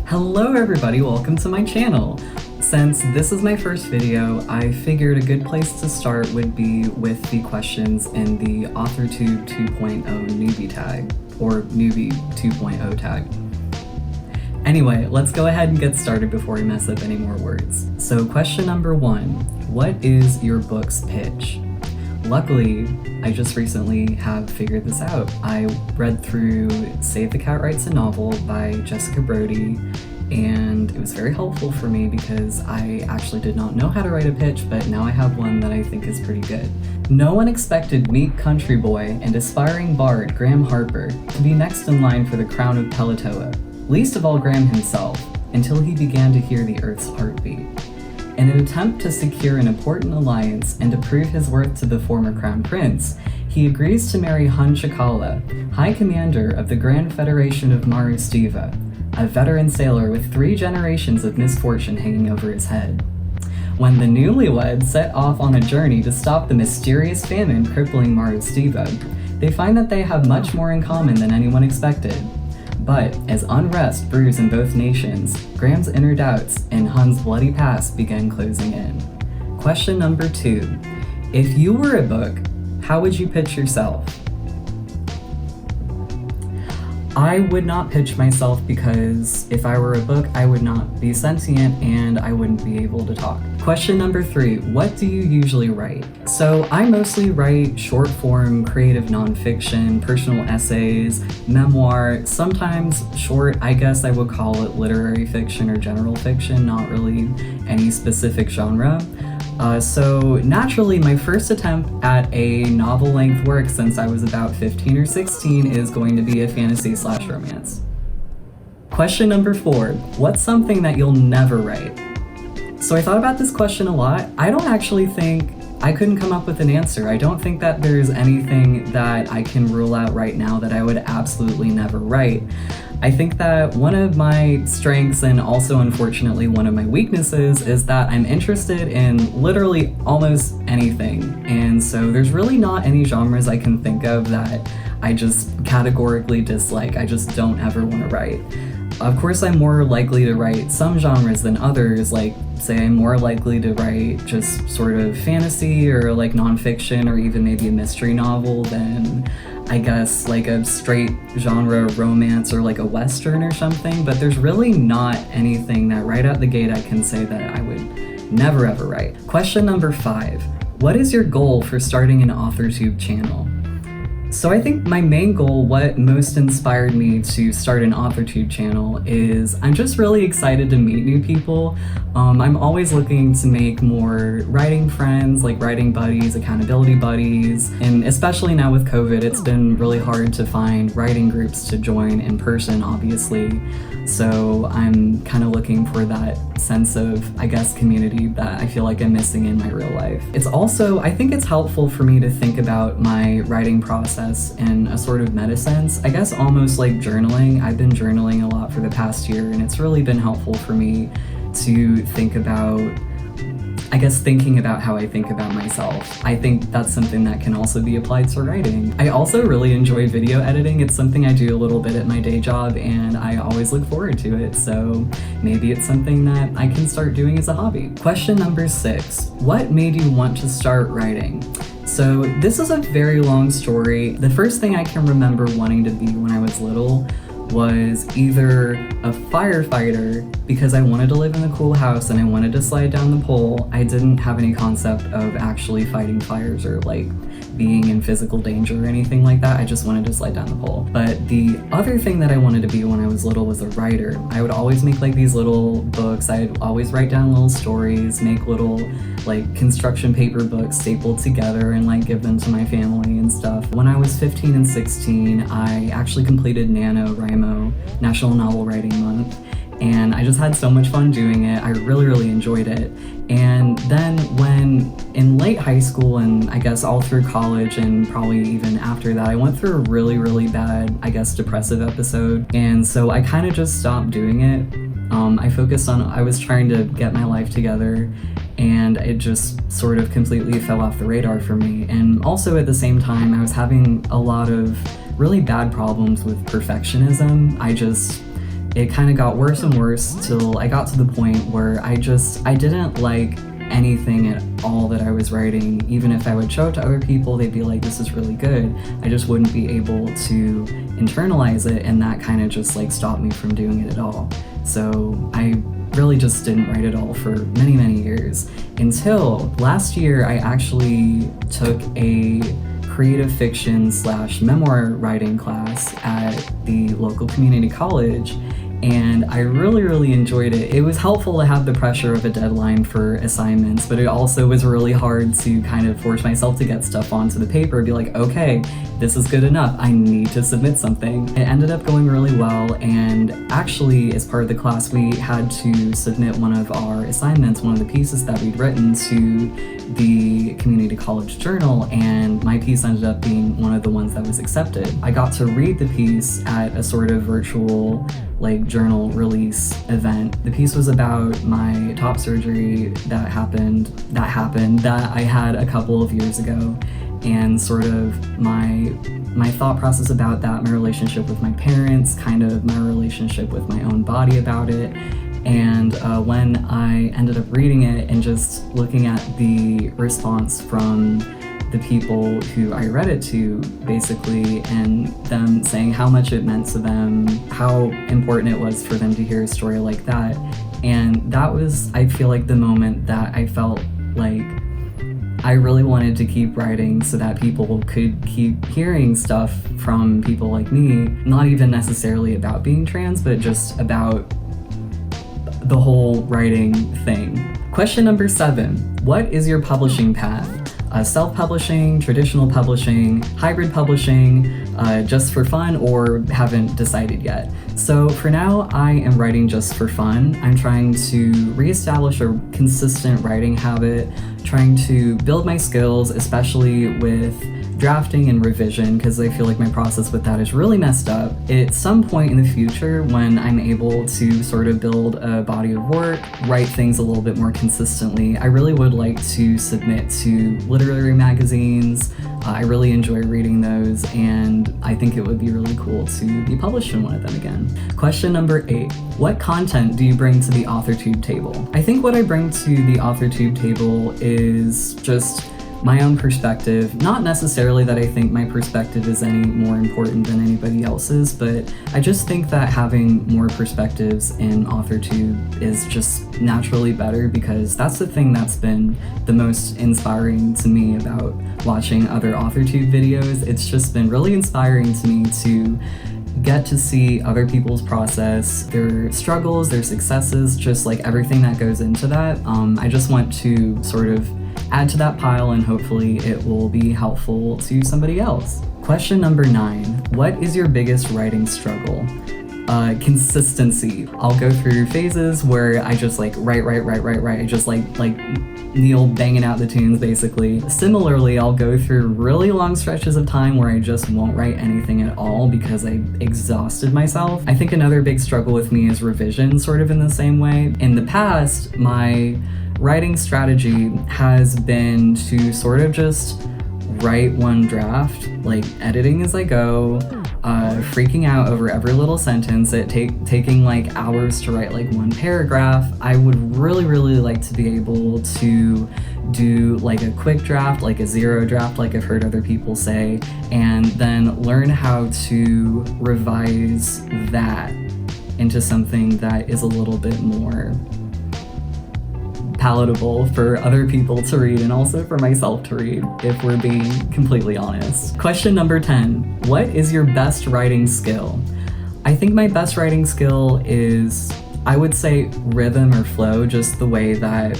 Hello everybody, welcome to my channel. Since this is my first video, I figured a good place to start would be with the questions in the authortube 2.0 newbie tag, or newbie 2.0 tag. Anyway, let's go ahead and get started before we mess up any more words. So question number 1, what is your book's pitch? Luckily, I just recently have figured this out. I read through Save the Cat Writes a Novel by Jessica Brody, and it was very helpful for me because I actually did not know how to write a pitch, but now I have one that I think is pretty good. No one expected meek country boy and aspiring bard Graham Harper to be next in line for the crown of Pelitoa, least of all Graham himself, until he began to hear the Earth's heartbeat. In an attempt to secure an important alliance and to prove his worth to the former crown prince, he agrees to marry Hun Chakala, High Commander of the Grand Federation of Maru Stiva, a veteran sailor with 3 generations of misfortune hanging over his head. When the newlyweds set off on a journey to stop the mysterious famine crippling Maru Stiva, they find that they have much more in common than anyone expected. But as unrest brews in both nations, Graham's inner doubts and Hun's bloody past begin closing in. Question number 2. If you were a book, how would you pitch yourself? I would not pitch myself because if I were a book, I would not be sentient and I wouldn't be able to talk. Question number 3, what do you usually write? So I mostly write short form, creative nonfiction, personal essays, memoir, sometimes short, I guess I would call it literary fiction or general fiction, not really any specific genre. So naturally, my first attempt at a novel-length work since I was about 15 or 16 is going to be a fantasy/romance. Question number 4, what's something that you'll never write? So I thought about this question a lot. I don't actually think I couldn't come up with an answer. I don't think that there's anything that I can rule out right now that I would absolutely never write. I think that one of my strengths and also unfortunately one of my weaknesses is that I'm interested in literally almost anything. And so there's really not any genres I can think of that I just categorically dislike. I just don't ever want to write. Of course, I'm more likely to write some genres than others, like say I'm more likely to write just sort of fantasy or like nonfiction or even maybe a mystery novel than I guess like a straight genre romance or like a western or something, but there's really not anything that right out the gate I can say that I would never ever write. Question number 5, what is your goal for starting an authortube channel? So I think my main goal, what most inspired me to start an authortube channel, is I'm just really excited to meet new people. I'm always looking to make more writing friends, like writing buddies, accountability buddies, and especially now with COVID, it's been really hard to find writing groups to join in person, obviously. So I'm kind of looking for that sense of, I guess, community that I feel like I'm missing in my real life. It's also, I think it's helpful for me to think about my writing process in a sort of meta sense. I guess almost like journaling. I've been journaling a lot for the past year, and it's really been helpful for me to think about, I guess, thinking about how I think about myself. I think that's something that can also be applied to writing. I also really enjoy video editing. It's something I do a little bit at my day job, and I always look forward to it, so maybe it's something that I can start doing as a hobby. Question number 6, what made you want to start writing? So this is a very long story. The first thing I can remember wanting to be when I was little was either a firefighter because I wanted to live in a cool house and I wanted to slide down the pole. I didn't have any concept of actually fighting fires or like being in physical danger or anything like that. I just wanted to slide down the pole. But the other thing that I wanted to be when I was little was a writer. I would always make like these little books. I'd always write down little stories, make little like construction paper books stapled together and like give them to my family and stuff. When I was 15 and 16, I actually completed NaNoWriMo, National Novel Writing Month, and I just had so much fun doing it. I really enjoyed it. And then when in late high school and I guess all through college and probably even after that, I went through a really bad, I guess, depressive episode. And so I kind of just stopped doing it. I was trying to get my life together, and it just sort of completely fell off the radar for me. And also at the same time, I was having a lot of really bad problems with perfectionism. It kind of got worse and worse till I got to the point where I didn't like anything at all that I was writing. Even if I would show it to other people, they'd be like, this is really good. I just wouldn't be able to internalize it, and that kind of just like stopped me from doing it at all. So I really just didn't write at all for many, many years, until last year I actually took a creative fiction / memoir writing class at the local community college, and I really, really enjoyed it. It was helpful to have the pressure of a deadline for assignments, but it also was really hard to kind of force myself to get stuff onto the paper, be like, okay, this is good enough, I need to submit something. It ended up going really well, and actually, as part of the class, we had to submit one of our assignments, one of the pieces that we'd written, to the community college journal, and my piece ended up being one of the ones that was accepted. I got to read the piece at a sort of virtual journal release event. The piece was about my top surgery that I had a couple of years ago, and sort of my thought process about that, my relationship with my parents, kind of my relationship with my own body about it. And when I ended up reading it and just looking at the response from the people who I read it to, basically, and them saying how much it meant to them, how important it was for them to hear a story like that. And that was, I feel like, the moment that I felt like I really wanted to keep writing so that people could keep hearing stuff from people like me, not even necessarily about being trans, but just about the whole writing thing. Question number 7. What is your publishing path? Self-publishing, traditional publishing, hybrid publishing, just for fun, or haven't decided yet. So for now, I am writing just for fun. I'm trying to reestablish a consistent writing habit, trying to build my skills, especially with drafting and revision, because I feel like my process with that is really messed up. At some point in the future, when I'm able to sort of build a body of work, write things a little bit more consistently, I really would like to submit to literary magazines. I really enjoy reading those, and I think it would be really cool to be published in one of them again. Question number 8. What content do you bring to the authortube table? I think what I bring to the authortube table is just my own perspective. Not necessarily that I think my perspective is any more important than anybody else's, but I just think that having more perspectives in authortube is just naturally better, because that's the thing that's been the most inspiring to me about watching other authortube videos. It's just been really inspiring to me to get to see other people's process, their struggles, their successes, just like everything that goes into that. I just want to sort of add to that pile, and hopefully it will be helpful to somebody else. Question number 9. What is your biggest writing struggle? Consistency. I'll go through phases where I just like write. I just like Neil banging out the tunes, basically. Similarly, I'll go through really long stretches of time where I just won't write anything at all because I exhausted myself. I think another big struggle with me is revision, sort of in the same way. In the past, my writing strategy has been to sort of just write one draft, like editing as I go, freaking out over every little sentence, taking like hours to write like one paragraph. I would really like to be able to do like a quick draft, like a 0 draft, like I've heard other people say, and then learn how to revise that into something that is a little bit more palatable for other people to read, and also for myself to read, if we're being completely honest. Question number 10. What is your best writing skill? I think my best writing skill is, I would say, rhythm or flow, just the way that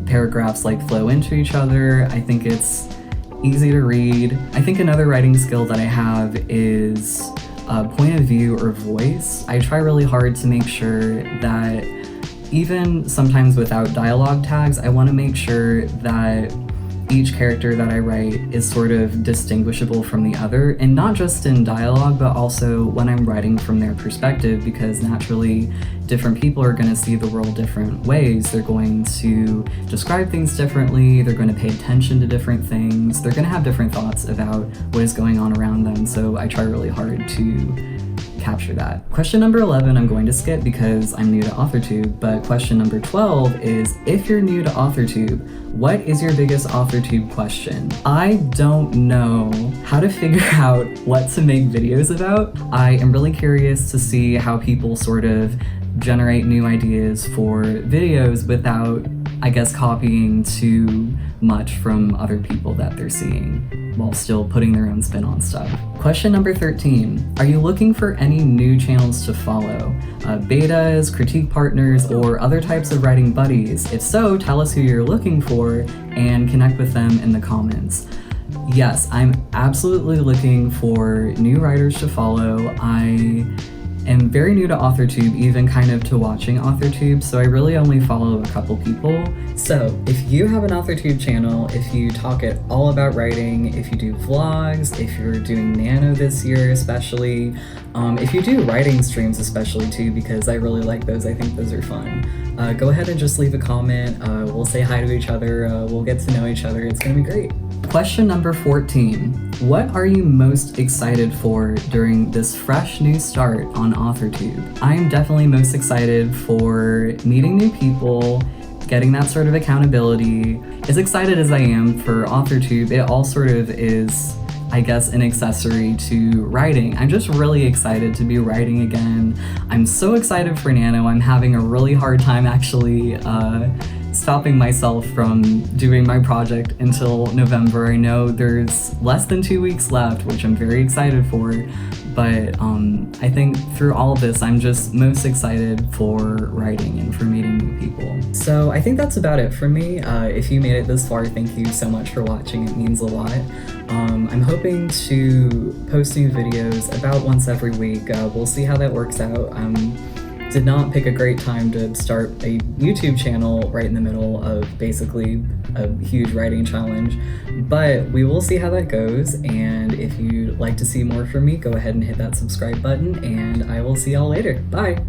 paragraphs like flow into each other. I think it's easy to read. I think another writing skill that I have is point of view or voice. I try really hard to make sure that even sometimes without dialogue tags, I want to make sure that each character that I write is sort of distinguishable from the other, and not just in dialogue, but also when I'm writing from their perspective, because naturally different people are going to see the world different ways. They're going to describe things differently, they're going to pay attention to different things, they're going to have different thoughts about what is going on around them, so I try really hard to capture that. Question number 11 I'm going to skip because I'm new to authortube, but question number 12 is, if you're new to authortube, what is your biggest authortube question? I don't know how to figure out what to make videos about. I am really curious to see how people sort of generate new ideas for videos without, I guess, copying too much from other people that they're seeing, while still putting their own spin on stuff. Question number 13, are you looking for any new channels to follow? Betas, critique partners, or other types of writing buddies? If so, tell us who you're looking for and connect with them in the comments. Yes, I'm absolutely looking for new writers to follow. I am very new to authortube, even kind of to watching authortube, so I really only follow a couple people. So if you have an authortube channel, if you talk at all about writing, if you do vlogs, if you're doing nano this year especially, if you do writing streams especially too, because I really like those, I think those are fun, go ahead and just leave a comment. We'll say hi to each other, we'll get to know each other, it's gonna be great. Question number 14. What are you most excited for during this fresh new start on authortube? I am definitely most excited for meeting new people, getting that sort of accountability. As excited as I am for authortube, it all sort of is, I guess, an accessory to writing. I'm just really excited to be writing again. I'm so excited for Nano. I'm having a really hard time actually stopping myself from doing my project until November. I know there's less than 2 weeks left, which I'm very excited for, but I think through all of this, I'm just most excited for writing and for meeting new people. So I think that's about it for me. If you made it this far, thank you so much for watching. It means a lot. I'm hoping to post new videos about once every week. We'll see how that works out. Did not pick a great time to start a YouTube channel right in the middle of basically a huge writing challenge, but we will see how that goes, and if you'd like to see more from me, go ahead and hit that subscribe button, and I will see y'all later. Bye!